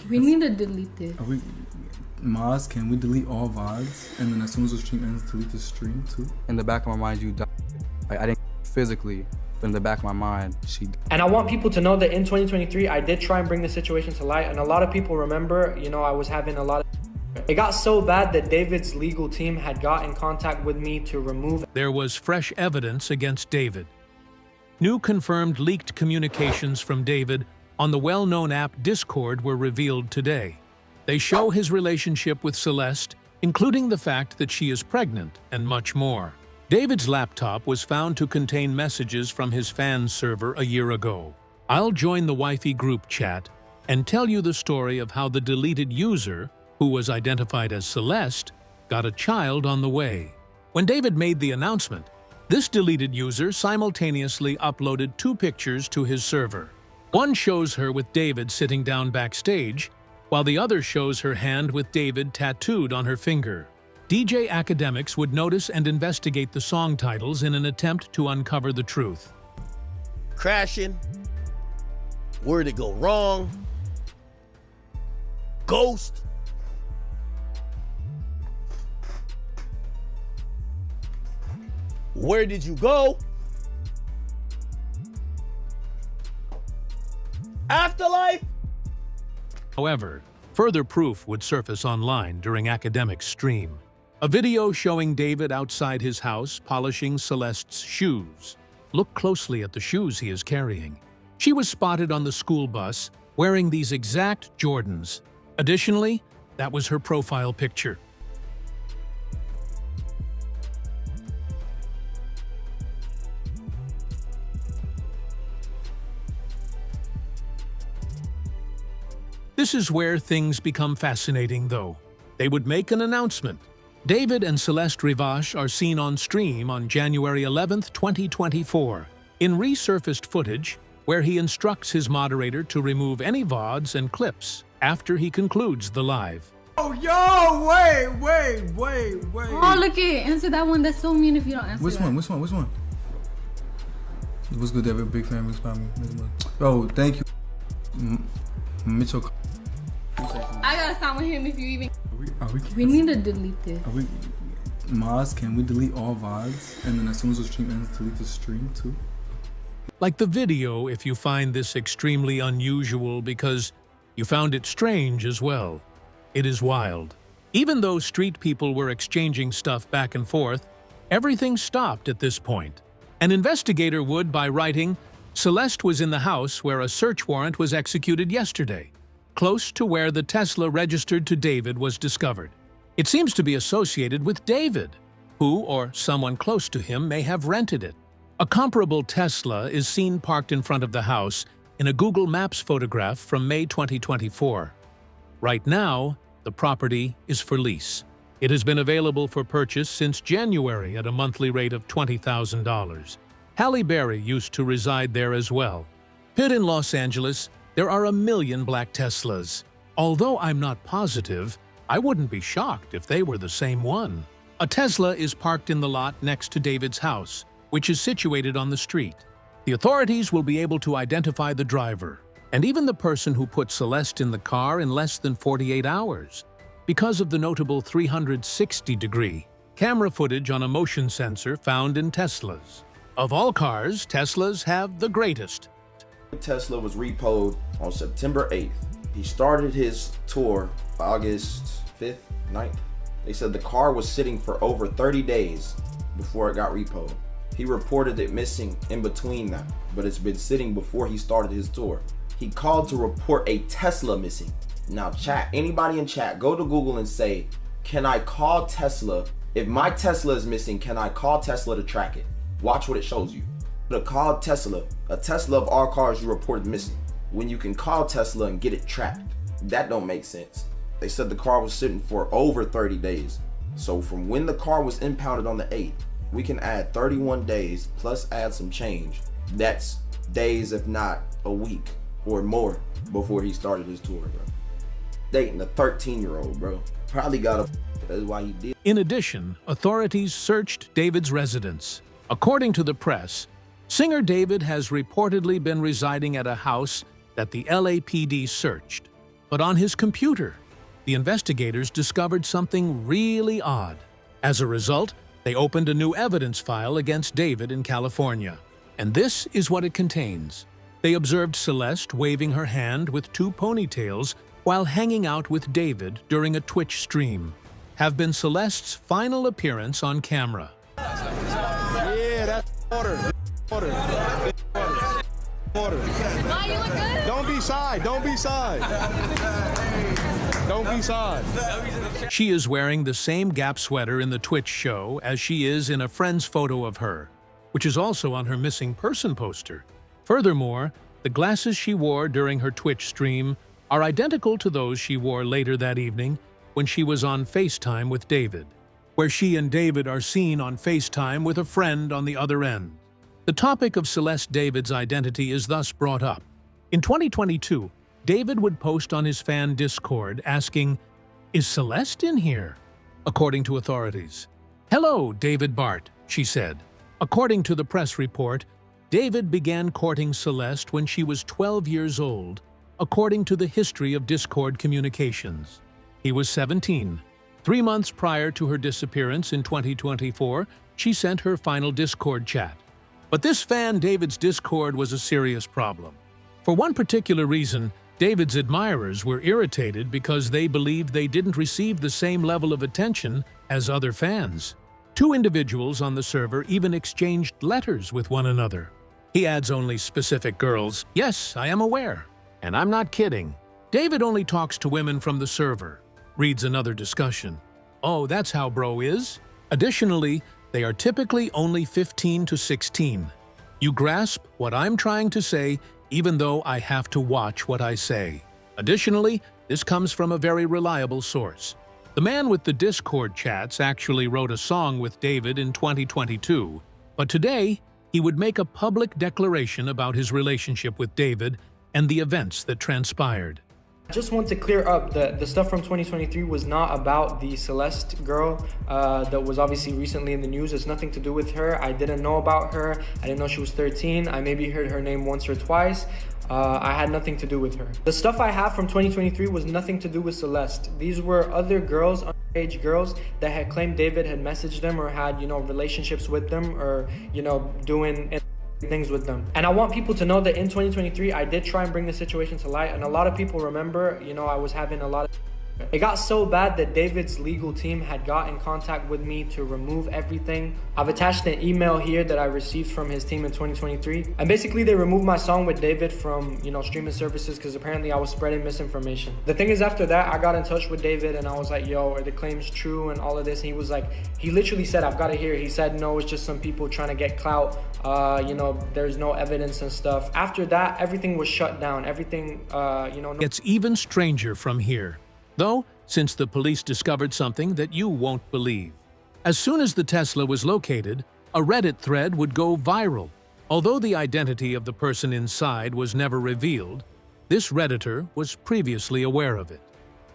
We need to delete this. Maz, can we delete all VODs? And then as soon as the stream ends, delete the stream too? In the back of my mind, you died. Like, I didn't physically, but in the back of my mind, she died. And I want people to know that in 2023, I did try and bring the situation to light. And a lot of people remember, you know, I was having a lot of... It got so bad that David's legal team had got in contact with me to remove... There was fresh evidence against David. New confirmed leaked communications from David on the well-known app Discord were revealed today. They show his relationship with Celeste, including the fact that she is pregnant and much more. David's laptop was found to contain messages from his fan server a year ago. I'll join the wifey group chat and tell you the story of how the deleted user, who was identified as Celeste, got a child on the way. When David made the announcement, this deleted user simultaneously uploaded 2 pictures to his server. One shows her with David sitting down backstage, while the other shows her hand with David tattooed on her finger. DJ academics would notice and investigate the song titles in an attempt to uncover the truth. Crashing. Where'd it go wrong? Ghost. Where did you go? Afterlife? However, further proof would surface online during academics' stream. A video showing David outside his house polishing Celeste's shoes. Look closely at the shoes he is carrying. She was spotted on the school bus wearing these exact Jordans. Additionally, that was her profile picture. This is where things become fascinating, though. They would make an announcement. David and Celeste Rivache are seen on stream on January 11th, 2024, in resurfaced footage where he instructs his moderator to remove any VODs and clips after he concludes the live. Oh, yo, wait. Oh, look it. Answer that one. That's so mean if you don't answer Which that. one? What's good, David? Big fan, by me. Oh, thank you. Mitchell. I gotta stop with him if you even... We need need to delete this. Maz, can we delete all VODs? And then as soon as the stream ends, delete the stream too? Like the video if you find this extremely unusual because you found it strange as well. It is wild. Even though street people were exchanging stuff back and forth, everything stopped at this point. An investigator would by writing, Celeste was in the house where a search warrant was executed yesterday, close to where the Tesla registered to David was discovered. It seems to be associated with David, who or someone close to him may have rented it. A comparable Tesla is seen parked in front of the house in a Google Maps photograph from May 2024. Right now, the property is for lease. It has been available for purchase since January at a monthly rate of $20,000. Halle Berry used to reside there as well. Pitt in Los Angeles, there are 1 million black Teslas. Although I'm not positive, I wouldn't be shocked if they were the same one. A Tesla is parked in the lot next to David's house, which is situated on the street. The authorities will be able to identify the driver, and even the person who put Celeste in the car in less than 48 hours, because of the notable 360-degree camera footage on a motion sensor found in Teslas. Of all cars, Teslas have the greatest. Tesla was repoed on September 8th. He started his tour August 5th, 9th. They said the car was sitting for over 30 days before it got repoed. He reported it missing in between that, but it's been sitting before he started his tour. He called to report a Tesla missing. Now chat, anybody in chat, go to Google and say, can I call Tesla? If my Tesla is missing, can I call Tesla to track it? Watch what it shows you. To call Tesla, a Tesla of all cars you reported missing, when you can call Tesla and get it tracked. That don't make sense. They said the car was sitting for over 30 days. So from when the car was impounded on the 8th, we can add 31 days plus add some change. That's days, if not a week or more, before he started his tour, bro. Dating a 13-year-old, bro. Probably got a... That's why he did. In addition, authorities searched David's residence. According to the press, singer David has reportedly been residing at a house that the LAPD searched. but on his computer. The investigators discovered something really odd. As a result, they opened a new evidence file against David in California. And this is what it contains. They observed Celeste waving her hand with 2 ponytails while hanging out with David during a Twitch stream. Have been Celeste's final appearance on camera. Yeah, that's water. Water. Water. Why you look good? Don't be shy. Don't be shy. Don't be shy. She is wearing the same Gap sweater in the Twitch show as she is in a friend's photo of her, which is also on her missing person poster. Furthermore, the glasses she wore during her Twitch stream are identical to those she wore later that evening when she was on FaceTime with David, where she and David are seen on FaceTime with a friend on the other end. The topic of Celeste David's identity is thus brought up. In 2022, David would post on his fan Discord asking, "Is Celeste in here?" According to authorities. "Hello, David Bart," she said. According to the press report, David began courting Celeste when she was 12 years old, according to the history of Discord communications. He was 17. 3 months prior to her disappearance in 2024, she sent her final Discord chat. But this fan David's Discord was a serious problem. For one particular reason, David's admirers were irritated because they believed they didn't receive the same level of attention as other fans. 2 individuals on the server even exchanged letters with one another. He adds only specific girls. Yes, I am aware. And I'm not kidding. David only talks to women from the server, reads another discussion. Oh, that's how bro is? Additionally, they are typically only 15 to 16. You grasp what I'm trying to say, even though I have to watch what I say. Additionally, this comes from a very reliable source. The man with the Discord chats actually wrote a song with David in 2022, but today he would make a public declaration about his relationship with David and the events that transpired. I just want to clear up that the stuff from 2023 was not about the Celeste girl that was obviously recently in the news. It's nothing to do with her. I didn't know about her. I didn't know she was 13. I maybe heard her name once or twice. I had nothing to do with her. The stuff I have from 2023 was nothing to do with Celeste. These were other girls, underage girls, that had claimed David had messaged them or had, relationships with them or, doing things with them. And I want people to know that in 2023, I did try and bring the situation to light. And a lot of people remember, I was having a lot of... It got so bad that David's legal team had got in contact with me to remove everything. I've attached an email here that I received from his team in 2023. And basically they removed my song with David from, streaming services because apparently I was spreading misinformation. The thing is, after that, I got in touch with David and I was like, yo, are the claims true and all of this? And he was like, he literally said, I've got to hear. He said, no, it's just some people trying to get clout. There's no evidence and stuff. After that, everything was shut down. Everything, It's even stranger from here. Though, since the police discovered something that you won't believe. As soon as the Tesla was located, a Reddit thread would go viral. Although the identity of the person inside was never revealed, this Redditor was previously aware of it.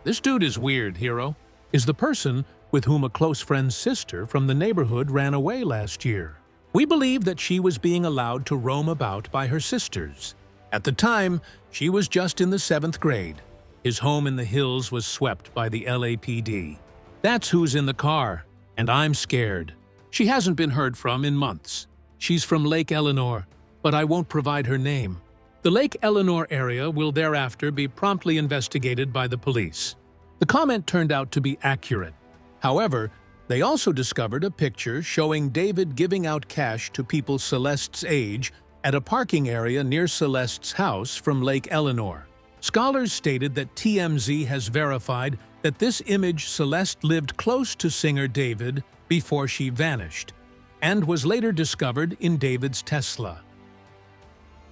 This dude is weird, hero. Is the person with whom a close friend's sister from the neighborhood ran away last year. We believe that she was being allowed to roam about by her sisters. At the time, she was just in the 7th grade. His home in the hills was swept by the LAPD. That's who's in the car, and I'm scared. She hasn't been heard from in months. She's from Lake Eleanor, but I won't provide her name. The Lake Eleanor area will thereafter be promptly investigated by the police. The comment turned out to be accurate. However, they also discovered a picture showing David giving out cash to people Celeste's age at a parking area near Celeste's house from Lake Eleanor. Scholars stated that TMZ has verified that this image Celeste lived close to singer David before she vanished, and was later discovered in David's Tesla.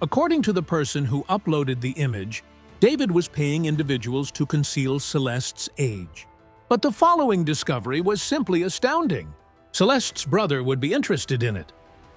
According to the person who uploaded the image, David was paying individuals to conceal Celeste's age. But the following discovery was simply astounding. Celeste's brother would be interested in it.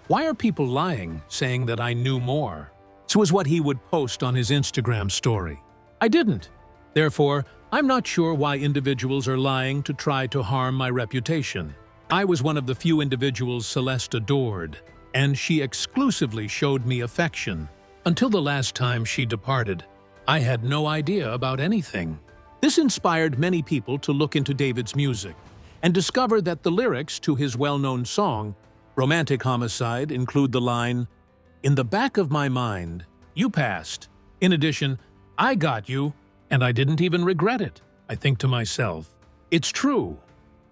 Why are people lying, saying that I knew more? This was what he would post on his Instagram story. I didn't. Therefore, I'm not sure why individuals are lying to try to harm my reputation. I was one of the few individuals Celeste adored, and she exclusively showed me affection. Until the last time she departed, I had no idea about anything. This inspired many people to look into David's music and discover that the lyrics to his well-known song, Romantic Homicide, include the line, "In the back of my mind, you passed. In addition, I got you, and I didn't even regret it. I think to myself, it's true,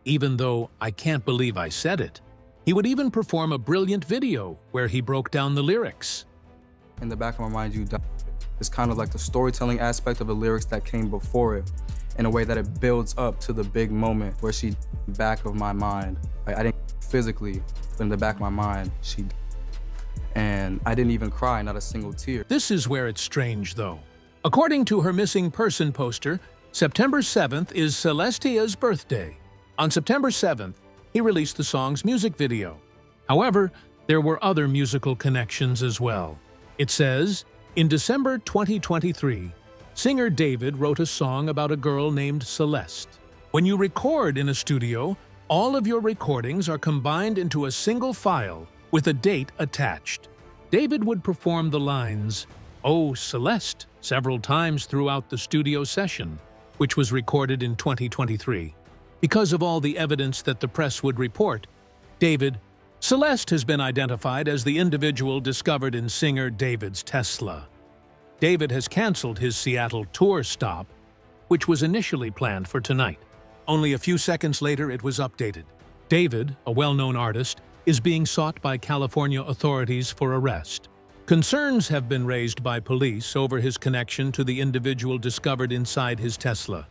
even though I can't believe I said it." He would even perform a brilliant video where he broke down the lyrics. In the back of my mind, you died. It's kind of like the storytelling aspect of the lyrics that came before it, in a way that it builds up to the big moment where she back of my mind. Like, I didn't physically, but in the back of my mind, she died. And I didn't even cry, not a single tear. This is where it's strange, though. According to her missing person poster, September 7th is Celeste's birthday. On September 7th, he released the song's music video. However, there were other musical connections as well. It says, in December 2023, singer David wrote a song about a girl named Celeste. When you record in a studio, all of your recordings are combined into a single file with a date attached. David would perform the lines, "Oh, Celeste," several times throughout the studio session, which was recorded in 2023. Because of all the evidence that the press would report, Celeste has been identified as the individual discovered in singer David's Tesla. David has canceled his Seattle tour stop, which was initially planned for tonight. Only a few seconds later, it was updated. David, a well-known artist, is being sought by California authorities for arrest. Concerns have been raised by police over his connection to the individual discovered inside his Tesla.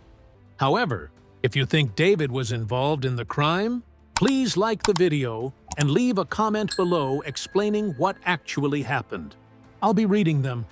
However, if you think David was involved in the crime, please like the video and leave a comment below explaining what actually happened. I'll be reading them.